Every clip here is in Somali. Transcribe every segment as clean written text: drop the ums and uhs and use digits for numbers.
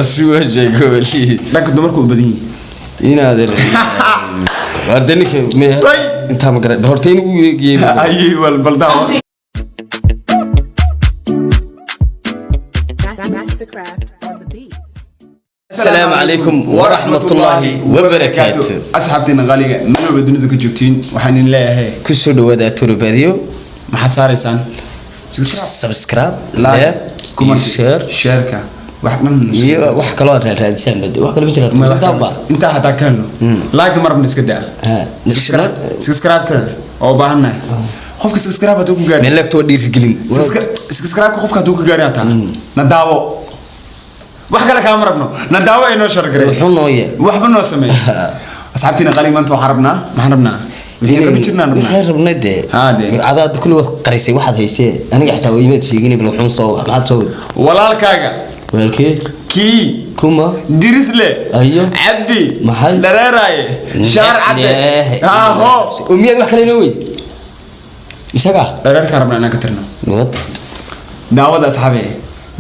أسوأ شيء قولي لكن دمركم بدين هنا هذا واردنك أنت ما قرأت بهرتين ويجيب أيوة البلدان السلام عليكم ورحمة الله وبركاته أصحابتنا غالية من بدون ذكر جبتين وحنين الله هي كسر ودا تورو فيديو محصاريسان سبسكرايب لايك كومنت شير wax kale oo raadsan bad wax kale ma jirto inta hada kaano like marabna iska daa subscribe ka oo baahanay qofka subscribe hadu ku gaar meel lagto dhiirigelin subscribe qofka hadu ku gaar ata na daawo wax kale ka marabno na daawo ay noo shargaray wuxuu noo yahay waxba noo sameey asxaabtina qali maanta waxa rabnaa wixii ka jirnaa rabnaa adaad kulli wad qarisay waxaad haysay aniga xitaa way imaad fiigin bal wuxuu soo maxaad soo walaalkaaga walkii كي كوما ديرسله ايوه عبدي محل دراراي شهر عبد هو اميد wax kale nooweyd isaga darar karabna ana ka tirno wad daawada asxaabe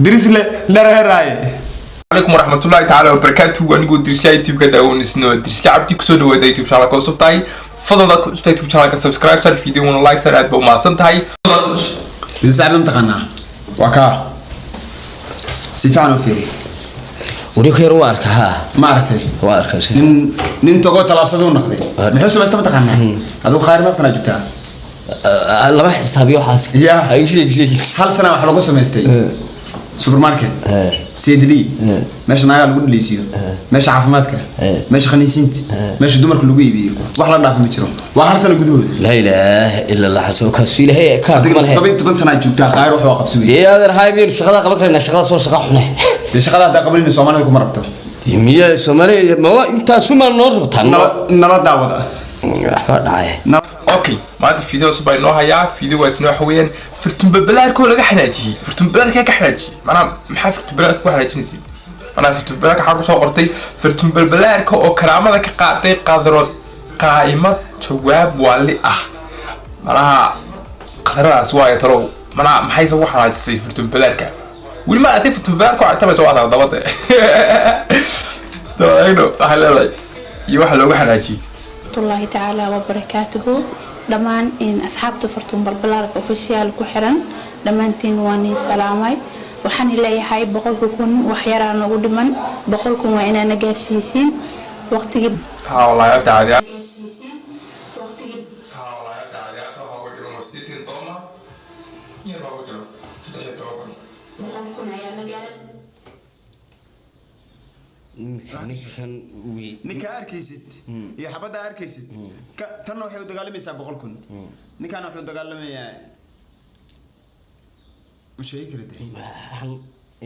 dirisle daraaraay عليكم ورحمة الله تعالى وبركاته وأنا قلت رشاي يوتيوب كذا ونسنو درس عبدي كسود وده يوتيوب شانل كوسب تاعي فضل ذاك يوتيوب شانل كسبسكرايب صار فيديو ولا لايك صار أتبع مع صنتاعي يساعدنا تقنا وكا سيفانو فيري وريك خير وارك ها ما عرفتي وارك نين تقول تلاصدون نخدي محسن ما استمت قنا هذا خير ما سنه جبتها لما حسابي وحاسب يا اي شيء هل سنه waxa lagu sameystay supermarket سيدلي ماشي ناقه lagu dhaliisiyo meesha caafimaadka meesha khaniisiinta meesha dumarka lagu iibiyo wax la dhaaf ma jiro waa hal sano gudahood la ilaaha illa allah xasuuka siilay ka adiga 17 sano joogtaa khayr wax qabsay deeyadan haymiin shaqada qaban karina shaqada soo shaqa xunay shaqada hada qabanina Soomaalida kuma rabto miya Soomaaliya ma inta suma noortan nala daawada waxa dhacay اوكي ما هذا فيديو سباي نو هيا فيديو اسنو حوين فرتم ببلاركو لغا حناجي فرتم ببلاركا كحناجي انا ما فرتم ببلاركو حناجينسي انا فرتم ببلاركا حرب سو قرتي فرتم ببلاركو او كرامada ka qaatay qadro qaayma jawaab wali ah mana qadaraas waa taro mana maxay soo xanaajisay فرتم ببلاركا wali ma aad فرتم ببلاركو aad soo wada dabada dooyno halay iyo waxa looga xanaajiy الله تعالى وبركاته دمان إن أصحابته فرتم بالبلارك أوفيشيال كحرن دمانتين واني سلامي وحني لا يحيي بقولكم وحيرا نقول من بقولكم وإنا نجاسيسين وقت جب ها والله يا تعالى ninka arkaysid iyo xabada arkaysid tan waxay u dagaalamaysaa 100,000 ninkan wuxuu dagaalamayaa mushey kartay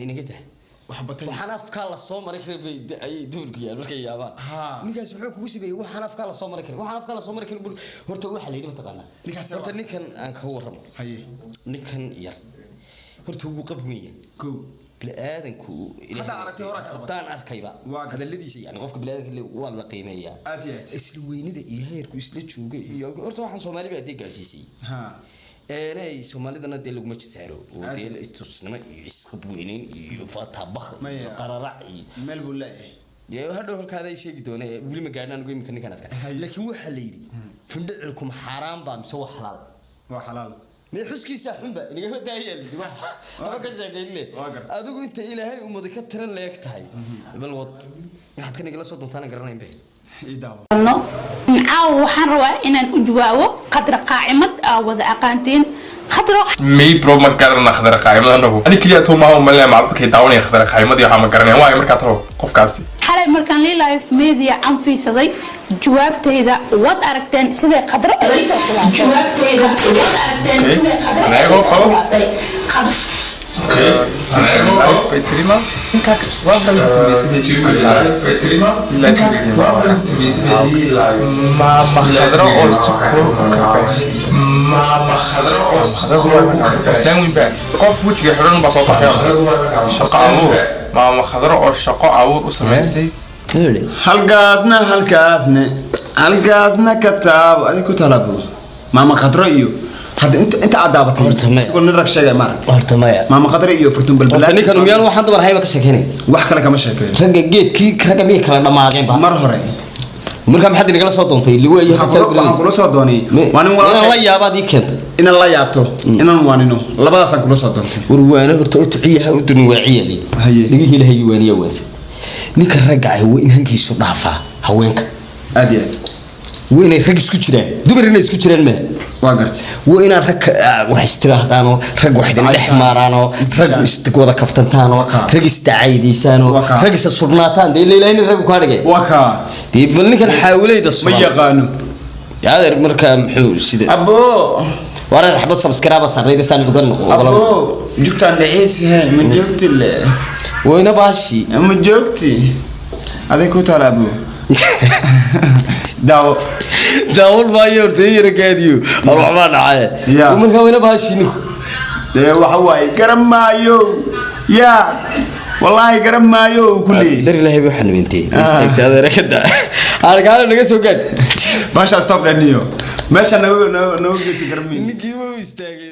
inagada waxaan afka la soo maray karay ay duurku yaal markay yaabaan ninkaas wuxuu kugu sameeyay waxaan afka la soo maray karay waxaan afka la soo maray karay horta waxa la yiri mataqaana ninkaas horta ninkan aan ka warramo haye ninkan yar horta ugu qabmaya ko bilaadanku hada aragtay hore ka qabtaan arkayba waa hadaladiisa yani qofka bilaadanka waa la qiimeeyaa isla weynida iyo heerku isla jooga iyo horta waxaan Soomaaliba adeeg gaarsiisay ay Soomaalidana dee lagu ma jisaaro oo dee istusnimo iyo isqabweynin iyo fatabakh qararac meel buu leeyahay hadhow halkaada ay sheegi doonay wali ma gaadhaan ugu imkan ninkan arka laakiin waxa la yiri fundhicilkum xaraam baa mise waa xalaal من حسكيسا حنبا إنك هو دايل ما كان شاكين لي أدوك أنت إلهي ومضي كترن ليك تهي بالوط حد كان يقول صوت نتانا قرنين به إنه معاو حنروى إن الأجواء قدر قائمة أو ذا أقانتين خضرة مي برو ما قررنا خضر قائمة أنا أنا كلي أتوما هم اللي معبد كي داوني خضر قائمة دي حما قررنا واي مركاترو قف كاسي حالي مركان لي لايف ميديا عن في صدي جوابتي إذا وات أركتين سيدي قدرة جوابتي إذا وات أركتين سيدي قدرة أنا أقول أنا أقول بيتريما إنك وابد بيتريما ما خضرة أو سكر ما خضرة أو سكر سامي بقى قف وجهي حرون بساطة شقة عمود ما خضرة أو شقة عمود وسمعتي halkaasna kataab adigu talabo maama khadro iyo هذا انت عدابتي سكون نرك شيء مارك horta ما قدر iyo furtun balbalaad horta ninkan miyaan waxaan dumar hayba ka sheekeynay wax kale kama sheekeeyo ragga geedkii ragga miyay kala dhamaadeen ba mar hore marka maxad inagala soo doontay li weeyo waxaan kula soo doonay waan in la yaabaad ii keentay in la yaabto inaan waanino labadaas aan kula soo doontay warwaana horta u tuciyaha u dun waaciyali laga helahay waaniya waasa ninka ragga ay waa in hankiisu dhaafaa haweenka aad iyo waa inay rag isku jiraan dumar inay isku jiraan ma waa gartay waa inaan rag wax istiraahdaano rag wax dhex maaraano rag istigooda kaftantaano rag istacaydiisaano rag isa sugnaataan de leeyahay rag ku hadhigay waka dib ninkan xaawilayda ma yaqaano yaadeer marka muxuu sida abo waran xabad subscribe sarreeyay san uga noqdo abo jugtaan dhaceys hay ma joogti le wayna baashi ma joogti aday ku talaabo daawul maayo horteeyay gaadiyo waxba dhacay marka wayna baashi ninku waxa waay garan maayo ya wallahi garan maayo kulli dar ilaahay waxaan weentay istaagtaada rakada argaalo naga soo gaad basha stop dhaniyo meesha noo geesi garmi ninkii wuu istaagay